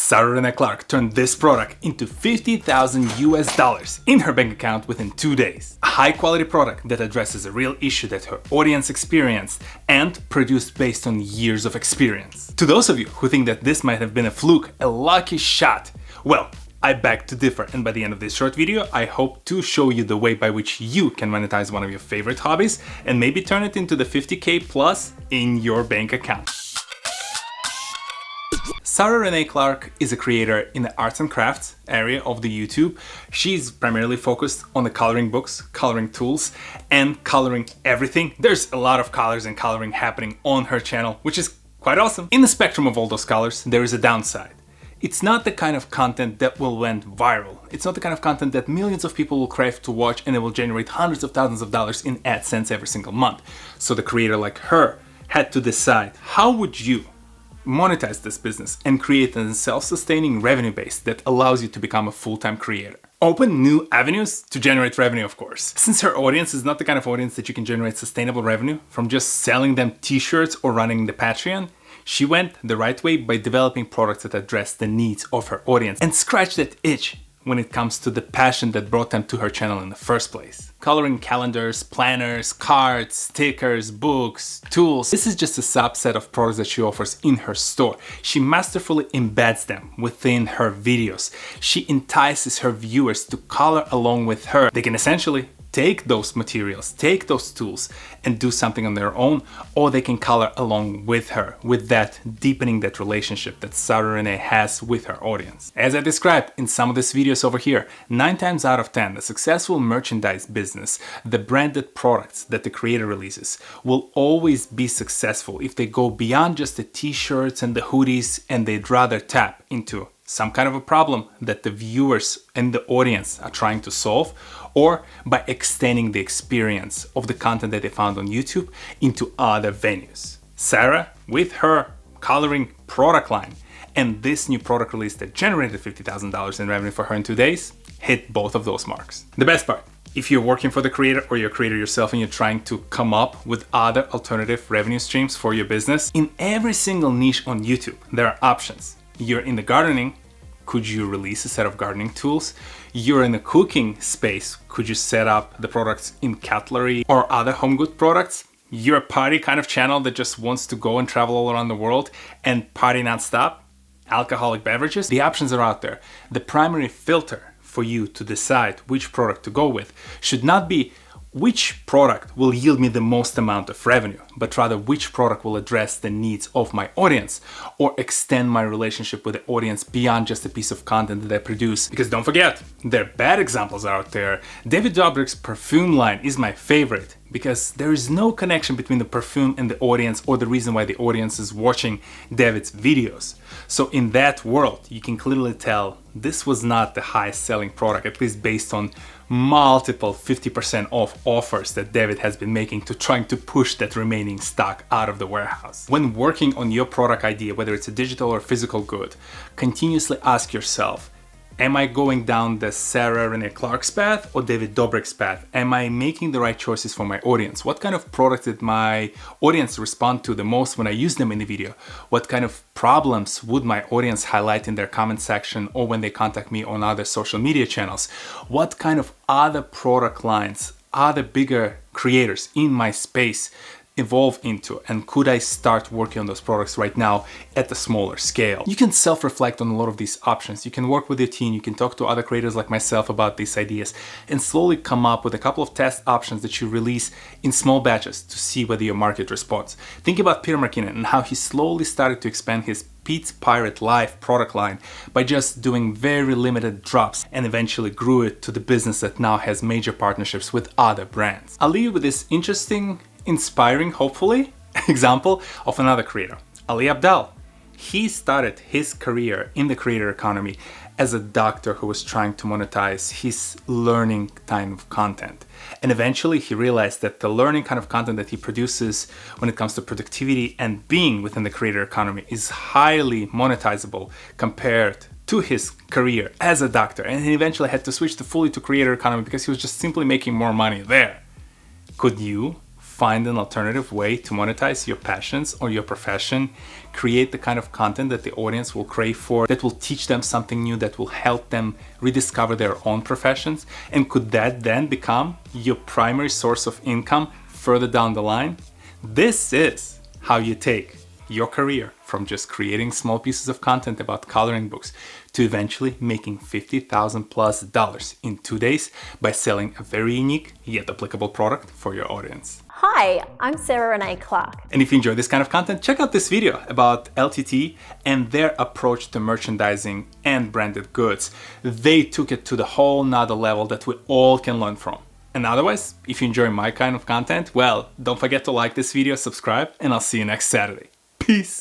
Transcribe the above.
Sarah Renae Clark turned this product into $50,000 in her bank account within 2 days. A high quality product that addresses a real issue that her audience experienced and produced based on years of experience. To those of you who think that this might have been a fluke, a lucky shot, well, I beg to differ, and by the end of this short video, I hope to show you the way by which you can monetize one of your favorite hobbies and maybe turn it into the 50K plus in your bank account. Sarah Renae Clark is a creator in the arts and crafts area of the YouTube. She's primarily focused on the coloring books, coloring tools, and coloring everything. There's a lot of colors and coloring happening on her channel, which is quite awesome. In the spectrum of all those colors, there is a downside. It's not the kind of content that will went viral. It's not the kind of content that millions of people will crave to watch and it will generate hundreds of thousands of dollars in AdSense every single month. So the creator like her had to decide, how would you monetize this business and create a self-sustaining revenue base that allows you to become a full-time creator? Open new avenues to generate revenue, of course. Since her audience is not the kind of audience that you can generate sustainable revenue from just selling them t-shirts or running the Patreon, she went the right way by developing products that address the needs of her audience and scratch that itch when it comes to the passion that brought them to her channel in the first place. Coloring calendars, planners, cards, stickers, books, tools. This is just a subset of products that she offers in her store. She masterfully embeds them within her videos. She entices her viewers to color along with her. They can essentially take those materials, take those tools and do something on their own, or they can color along with her, with that deepening that relationship that Sarah Renae has with her audience. As I described in some of these videos over here, 9 times out of 10, a successful merchandise business, the branded products that the creator releases, will always be successful if they go beyond just the t-shirts and the hoodies and they'd rather tap into some kind of a problem that the viewers and the audience are trying to solve, or by extending the experience of the content that they found on YouTube into other venues. Sarah, with her coloring product line and this new product release that generated $50,000 in revenue for her in 2 days, hit both of those marks. The best part, if you're working for the creator or you're a creator yourself and you're trying to come up with other alternative revenue streams for your business, in every single niche on YouTube, there are options. You're in the gardening, could you release a set of gardening tools? You're in the cooking space, could you set up the products in cutlery or other home good products? You're a party kind of channel that just wants to go and travel all around the world and party nonstop? Alcoholic beverages? The options are out there. The primary filter for you to decide which product to go with should not be which product will yield me the most amount of revenue, but rather which product will address the needs of my audience or extend my relationship with the audience beyond just a piece of content that I produce. Because don't forget, there are bad examples out there. David Dobrik's perfume line is my favorite because there is no connection between the perfume and the audience or the reason why the audience is watching David's videos. So in that world, you can clearly tell this was not the highest selling product, at least based on multiple 50% off offers that David has been making to trying to push that remaining stock out of the warehouse. When working on your product idea, whether it's a digital or physical good, continuously ask yourself, am I going down the Sarah Renae Clark's path or David Dobrik's path? Am I making the right choices for my audience? What kind of products did my audience respond to the most when I use them in the video? What kind of problems would my audience highlight in their comment section or when they contact me on other social media channels? What kind of other product lines, other bigger creators in my space evolve into, and could I start working on those products right now at a smaller scale? You can self-reflect on a lot of these options. You can work with your team, you can talk to other creators like myself about these ideas and slowly come up with a couple of test options that you release in small batches to see whether your market responds. Think about Peter McKinnon and how he slowly started to expand his Pete's Pirate Life product line by just doing very limited drops and eventually grew it to the business that now has major partnerships with other brands. I'll leave you with this interesting, inspiring, hopefully, example of another creator, Ali Abdaal. He started his career in the creator economy as a doctor who was trying to monetize his learning kind of content. And eventually he realized that the learning kind of content that he produces when it comes to productivity and being within the creator economy is highly monetizable compared to his career as a doctor. And he eventually had to switch fully to creator economy because he was just simply making more money there. Could you find an alternative way to monetize your passions or your profession, create the kind of content that the audience will crave for, that will teach them something new, that will help them rediscover their own professions? And could that then become your primary source of income further down the line? This is how you take your career from just creating small pieces of content about coloring books to eventually making $50,000+ in 2 days by selling a very unique yet applicable product for your audience. Hi, I'm Sarah Renae Clark. And if you enjoy this kind of content, check out this video about LTT and their approach to merchandising and branded goods. They took it to the whole nother level that we all can learn from. And otherwise, if you enjoy my kind of content, well, don't forget to like this video, subscribe, and I'll see you next Saturday. Peace!